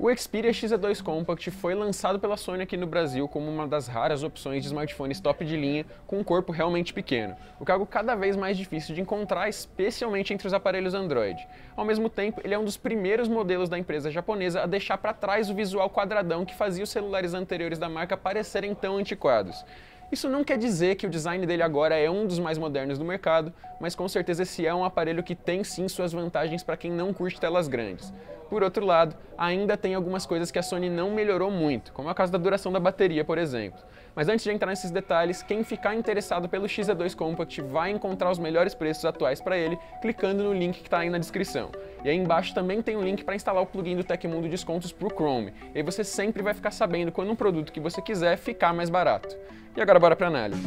O Xperia XZ2 Compact foi lançado pela Sony aqui no Brasil como uma das raras opções de smartphones top de linha com um corpo realmente pequeno, o que é algo cada vez mais difícil de encontrar, especialmente entre os aparelhos Android. Ao mesmo tempo, ele é um dos primeiros modelos da empresa japonesa a deixar para trás o visual quadradão que fazia os celulares anteriores da marca parecerem tão antiquados. Isso não quer dizer que o design dele agora é um dos mais modernos do mercado, mas com certeza esse é um aparelho que tem sim suas vantagens para quem não curte telas grandes. Por outro lado, ainda tem algumas coisas que a Sony não melhorou muito, como é o caso da duração da bateria, por exemplo. Mas antes de entrar nesses detalhes, quem ficar interessado pelo XZ2 Compact vai encontrar os melhores preços atuais para ele clicando no link que está aí na descrição. E aí embaixo também tem um link para instalar o plugin do Tecmundo Descontos para o Chrome, e aí você sempre vai ficar sabendo quando um produto que você quiser ficar mais barato. E agora bora para a análise.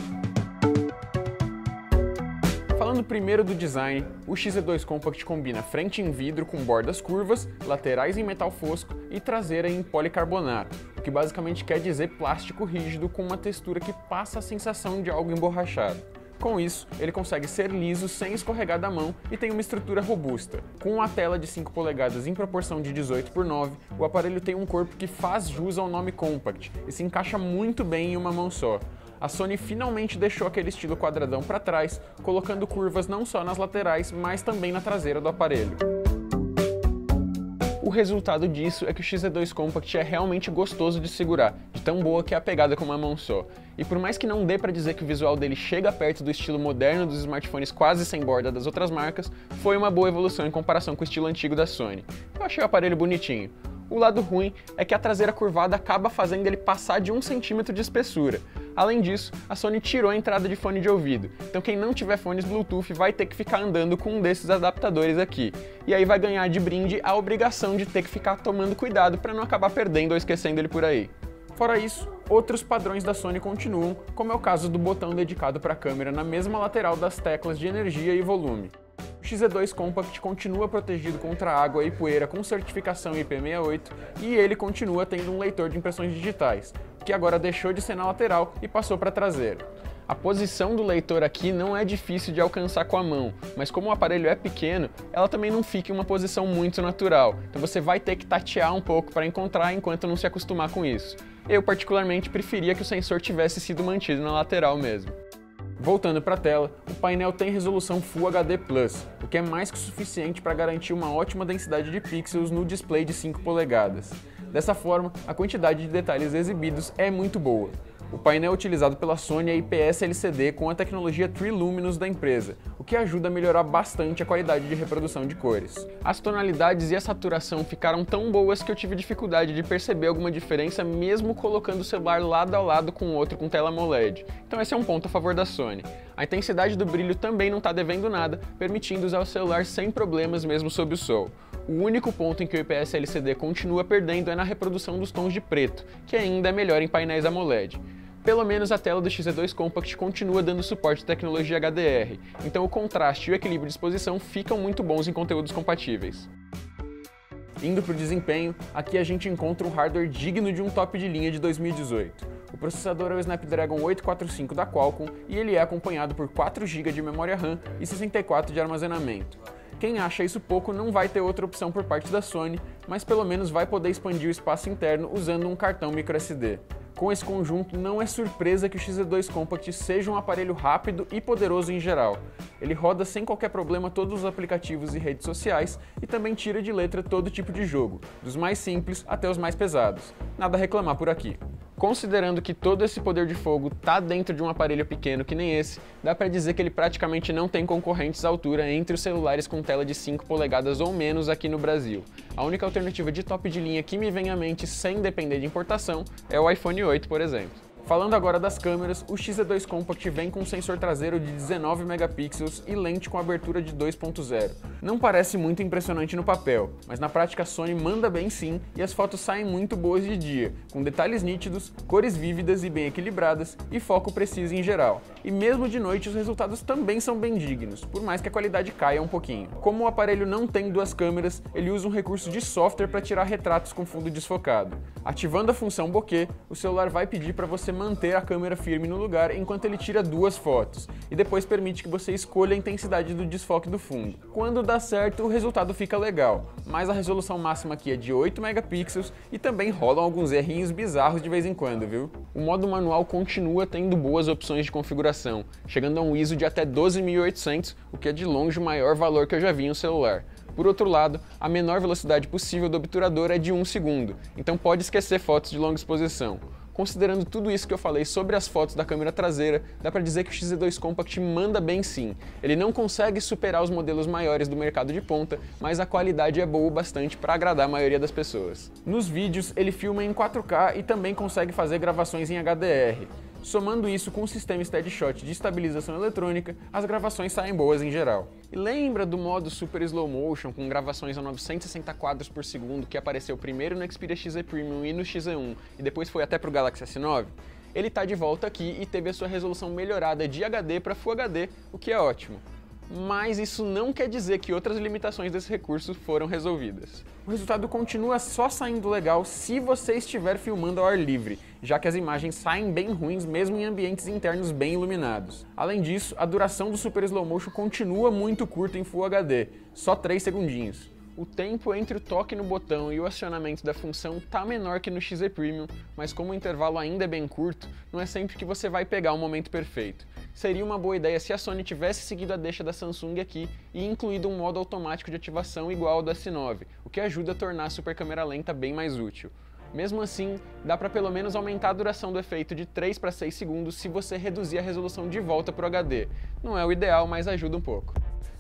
Falando primeiro do design, o XZ2 Compact combina frente em vidro com bordas curvas, laterais em metal fosco e traseira em policarbonato, o que basicamente quer dizer plástico rígido com uma textura que passa a sensação de algo emborrachado. Com isso, ele consegue ser liso sem escorregar da mão e tem uma estrutura robusta. Com a tela de 5 polegadas em proporção de 18:9, o aparelho tem um corpo que faz jus ao nome Compact e se encaixa muito bem em uma mão só. A Sony finalmente deixou aquele estilo quadradão para trás, colocando curvas não só nas laterais, mas também na traseira do aparelho. O resultado disso é que o XZ2 Compact é realmente gostoso de segurar, de tão boa que é a pegada com uma mão só. E por mais que não dê para dizer que o visual dele chega perto do estilo moderno dos smartphones quase sem borda das outras marcas, foi uma boa evolução em comparação com o estilo antigo da Sony. Eu achei o aparelho bonitinho. O lado ruim é que a traseira curvada acaba fazendo ele passar de 1 centímetro de espessura. Além disso, a Sony tirou a entrada de fone de ouvido, então quem não tiver fones Bluetooth vai ter que ficar andando com um desses adaptadores aqui. E aí vai ganhar de brinde a obrigação de ter que ficar tomando cuidado para não acabar perdendo ou esquecendo ele por aí. Fora isso, outros padrões da Sony continuam, como é o caso do botão dedicado para a câmera na mesma lateral das teclas de energia e volume. O XZ2 Compact continua protegido contra água e poeira com certificação IP68 e ele continua tendo um leitor de impressões digitais, que agora deixou de ser na lateral e passou para a traseira. A posição do leitor aqui não é difícil de alcançar com a mão, mas como o aparelho é pequeno, ela também não fica em uma posição muito natural, então você vai ter que tatear um pouco para encontrar enquanto não se acostumar com isso. Eu particularmente preferia que o sensor tivesse sido mantido na lateral mesmo. Voltando para a tela, o painel tem resolução Full HD+, o que é mais que o suficiente para garantir uma ótima densidade de pixels no display de 5 polegadas. Dessa forma, a quantidade de detalhes exibidos é muito boa. O painel utilizado pela Sony é IPS LCD com a tecnologia Triluminous da empresa, o que ajuda a melhorar bastante a qualidade de reprodução de cores. As tonalidades e a saturação ficaram tão boas que eu tive dificuldade de perceber alguma diferença mesmo colocando o celular lado a lado com o outro com tela AMOLED, então esse é um ponto a favor da Sony. A intensidade do brilho também não está devendo nada, permitindo usar o celular sem problemas mesmo sob o sol. O único ponto em que o IPS LCD continua perdendo é na reprodução dos tons de preto, que ainda é melhor em painéis AMOLED. Pelo menos a tela do XZ2 Compact continua dando suporte à tecnologia HDR, então o contraste e o equilíbrio de exposição ficam muito bons em conteúdos compatíveis. Indo para o desempenho, aqui a gente encontra um hardware digno de um top de linha de 2018. O processador é o Snapdragon 845 da Qualcomm e ele é acompanhado por 4 GB de memória RAM e 64 de armazenamento. Quem acha isso pouco não vai ter outra opção por parte da Sony, mas pelo menos vai poder expandir o espaço interno usando um cartão microSD. Com esse conjunto, não é surpresa que o XZ2 Compact seja um aparelho rápido e poderoso em geral. Ele roda sem qualquer problema todos os aplicativos e redes sociais e também tira de letra todo tipo de jogo, dos mais simples até os mais pesados. Nada a reclamar por aqui. Considerando que todo esse poder de fogo tá dentro de um aparelho pequeno que nem esse, dá pra dizer que ele praticamente não tem concorrentes à altura entre os celulares com tela de 5 polegadas ou menos aqui no Brasil. A única alternativa de top de linha que me vem à mente sem depender de importação é o iPhone 8, por exemplo. Falando agora das câmeras, o XZ2 Compact vem com um sensor traseiro de 19 megapixels e lente com abertura de 2.0. Não parece muito impressionante no papel, mas na prática a Sony manda bem sim e as fotos saem muito boas de dia, com detalhes nítidos, cores vívidas e bem equilibradas e foco preciso em geral. E mesmo de noite os resultados também são bem dignos, por mais que a qualidade caia um pouquinho. Como o aparelho não tem duas câmeras, ele usa um recurso de software para tirar retratos com fundo desfocado. Ativando a função bokeh, o celular vai pedir para você manter a câmera firme no lugar enquanto ele tira 2 fotos, e depois permite que você escolha a intensidade do desfoque do fundo. Quando dá certo, o resultado fica legal, mas a resolução máxima aqui é de 8 megapixels e também rolam alguns errinhos bizarros de vez em quando, viu? O modo manual continua tendo boas opções de configuração, chegando a um ISO de até 12.800, o que é de longe o maior valor que eu já vi em um celular. Por outro lado, a menor velocidade possível do obturador é de 1 segundo, então pode esquecer fotos de longa exposição. Considerando tudo isso que eu falei sobre as fotos da câmera traseira, dá pra dizer que o XZ2 Compact manda bem sim. Ele não consegue superar os modelos maiores do mercado de ponta, mas a qualidade é boa o bastante para agradar a maioria das pessoas. Nos vídeos, ele filma em 4K e também consegue fazer gravações em HDR. Somando isso com o sistema Steadishot de estabilização eletrônica, as gravações saem boas em geral. E lembra do modo Super Slow Motion com gravações a 960 quadros por segundo que apareceu primeiro no Xperia XZ Premium e no XZ1 e depois foi até pro Galaxy S9? Ele tá de volta aqui e teve a sua resolução melhorada de HD para Full HD, o que é ótimo. Mas isso não quer dizer que outras limitações desse recurso foram resolvidas. O resultado continua só saindo legal se você estiver filmando ao ar livre, já que as imagens saem bem ruins mesmo em ambientes internos bem iluminados. Além disso, a duração do Super Slow Motion continua muito curta em Full HD, só 3 segundinhos. O tempo entre o toque no botão e o acionamento da função tá menor que no XZ Premium, mas como o intervalo ainda é bem curto, não é sempre que você vai pegar o momento perfeito. Seria uma boa ideia se a Sony tivesse seguido a deixa da Samsung aqui e incluído um modo automático de ativação igual ao do S9, o que ajuda a tornar a super câmera lenta bem mais útil. Mesmo assim, dá para pelo menos aumentar a duração do efeito de 3 para 6 segundos se você reduzir a resolução de volta para o HD. Não é o ideal, mas ajuda um pouco.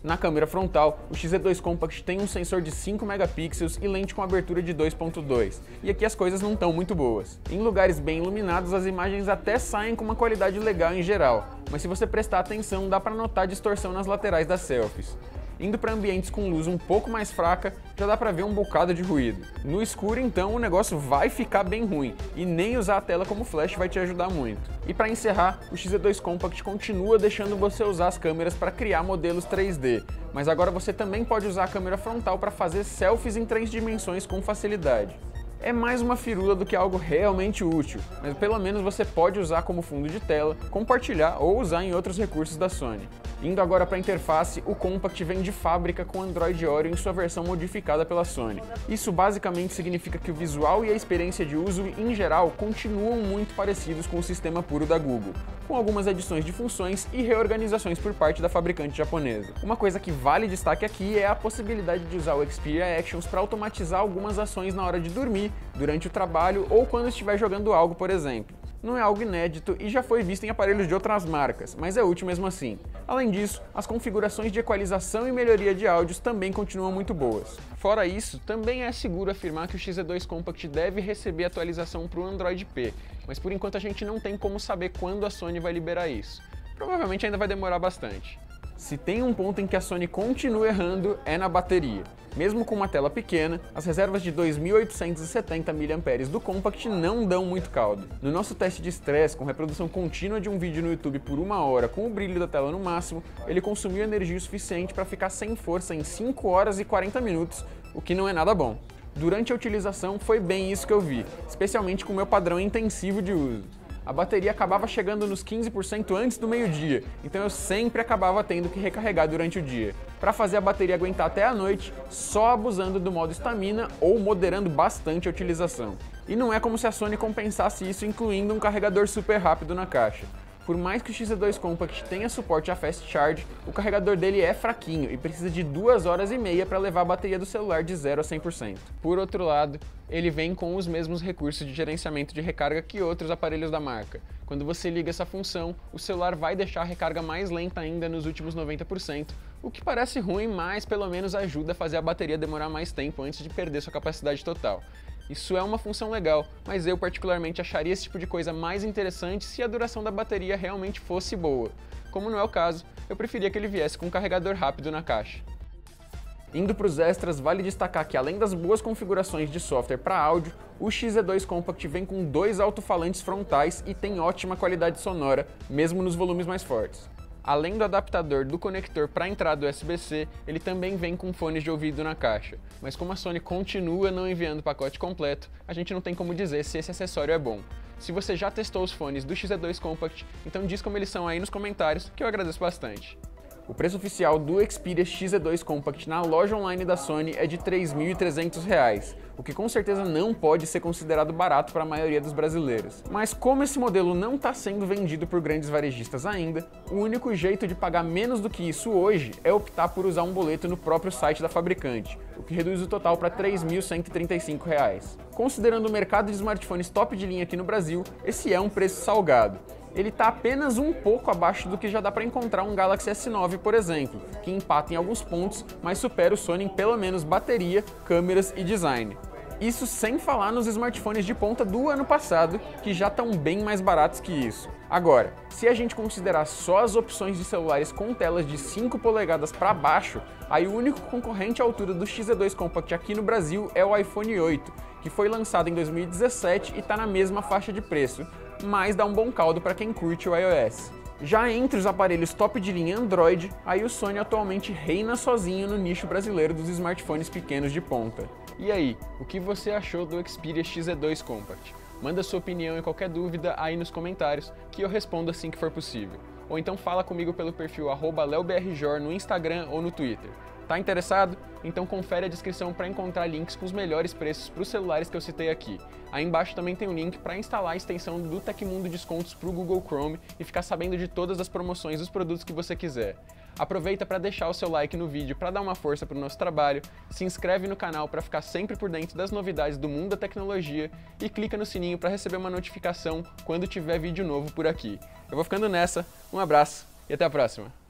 Na câmera frontal, o XZ2 Compact tem um sensor de 5 megapixels e lente com abertura de 2.2, e aqui as coisas não estão muito boas. Em lugares bem iluminados, as imagens até saem com uma qualidade legal em geral, mas se você prestar atenção, dá para notar distorção nas laterais das selfies. Indo para ambientes com luz um pouco mais fraca, já dá para ver um bocado de ruído. No escuro, então, o negócio vai ficar bem ruim, e nem usar a tela como flash vai te ajudar muito. E para encerrar, o XZ2 Compact continua deixando você usar as câmeras para criar modelos 3D, mas agora você também pode usar a câmera frontal para fazer selfies em 3 dimensões com facilidade. É mais uma firula do que algo realmente útil, mas pelo menos você pode usar como fundo de tela, compartilhar ou usar em outros recursos da Sony. Indo agora para a interface, o Compact vem de fábrica com Android Oreo em sua versão modificada pela Sony. Isso basicamente significa que o visual e a experiência de uso, em geral, continuam muito parecidos com o sistema puro da Google, com algumas adições de funções e reorganizações por parte da fabricante japonesa. Uma coisa que vale destaque aqui é a possibilidade de usar o Xperia Actions para automatizar algumas ações na hora de dormir, durante o trabalho ou quando estiver jogando algo, por exemplo. Não é algo inédito e já foi visto em aparelhos de outras marcas, mas é útil mesmo assim. Além disso, as configurações de equalização e melhoria de áudios também continuam muito boas. Fora isso, também é seguro afirmar que o XZ2 Compact deve receber atualização para o Android P, mas por enquanto a gente não tem como saber quando a Sony vai liberar isso. Provavelmente ainda vai demorar bastante. Se tem um ponto em que a Sony continua errando, é na bateria. Mesmo com uma tela pequena, as reservas de 2.870 mAh do Compact não dão muito caldo. No nosso teste de estresse, com reprodução contínua de um vídeo no YouTube por 1 hora com o brilho da tela no máximo, ele consumiu energia suficiente para ficar sem força em 5 horas e 40 minutos, o que não é nada bom. Durante a utilização foi bem isso que eu vi, especialmente com o meu padrão intensivo de uso. A bateria acabava chegando nos 15% antes do meio-dia, então eu sempre acabava tendo que recarregar durante o dia. Para fazer a bateria aguentar até a noite, só abusando do modo estamina ou moderando bastante a utilização. E não é como se a Sony compensasse isso incluindo um carregador super rápido na caixa. Por mais que o XZ2 Compact tenha suporte a Fast Charge, o carregador dele é fraquinho e precisa de 2 horas e meia para levar a bateria do celular de 0 a 100%. Por outro lado, ele vem com os mesmos recursos de gerenciamento de recarga que outros aparelhos da marca. Quando você liga essa função, o celular vai deixar a recarga mais lenta ainda nos últimos 90%, o que parece ruim, mas pelo menos ajuda a fazer a bateria demorar mais tempo antes de perder sua capacidade total. Isso é uma função legal, mas eu particularmente acharia esse tipo de coisa mais interessante se a duração da bateria realmente fosse boa. Como não é o caso, eu preferia que ele viesse com um carregador rápido na caixa. Indo para os extras, vale destacar que além das boas configurações de software para áudio, o XZ2 Compact vem com 2 alto-falantes frontais e tem ótima qualidade sonora, mesmo nos volumes mais fortes. Além do adaptador do conector para a entrada USB-C, ele também vem com fones de ouvido na caixa, mas como a Sony continua não enviando o pacote completo, a gente não tem como dizer se esse acessório é bom. Se você já testou os fones do XZ2 Compact, então diz como eles são aí nos comentários, que eu agradeço bastante. O preço oficial do Xperia XZ2 Compact na loja online da Sony é de R$ 3.300, o que com certeza não pode ser considerado barato para a maioria dos brasileiros. Mas como esse modelo não está sendo vendido por grandes varejistas ainda, o único jeito de pagar menos do que isso hoje é optar por usar um boleto no próprio site da fabricante, o que reduz o total para R$ 3.135. Considerando o mercado de smartphones top de linha aqui no Brasil, esse é um preço salgado. Ele está apenas um pouco abaixo do que já dá para encontrar um Galaxy S9, por exemplo, que empata em alguns pontos, mas supera o Sony em pelo menos bateria, câmeras e design. Isso sem falar nos smartphones de ponta do ano passado, que já estão bem mais baratos que isso. Agora, se a gente considerar só as opções de celulares com telas de 5 polegadas para baixo, aí o único concorrente à altura do XZ2 Compact aqui no Brasil é o iPhone 8, que foi lançado em 2017 e está na mesma faixa de preço, mas dá um bom caldo para quem curte o iOS. Já entre os aparelhos top de linha Android, aí o Sony atualmente reina sozinho no nicho brasileiro dos smartphones pequenos de ponta. E aí, o que você achou do Xperia XZ2 Compact? Manda sua opinião e qualquer dúvida aí nos comentários, que eu respondo assim que for possível. Ou então fala comigo pelo perfil @leobrjor no Instagram ou no Twitter. Tá interessado? Então confere a descrição para encontrar links com os melhores preços para os celulares que eu citei aqui. Aí embaixo também tem um link para instalar a extensão do Tecmundo Descontos para o Google Chrome e ficar sabendo de todas as promoções dos produtos que você quiser. Aproveita para deixar o seu like no vídeo para dar uma força para o nosso trabalho, se inscreve no canal para ficar sempre por dentro das novidades do mundo da tecnologia e clica no sininho para receber uma notificação quando tiver vídeo novo por aqui. Eu vou ficando nessa, um abraço e até a próxima!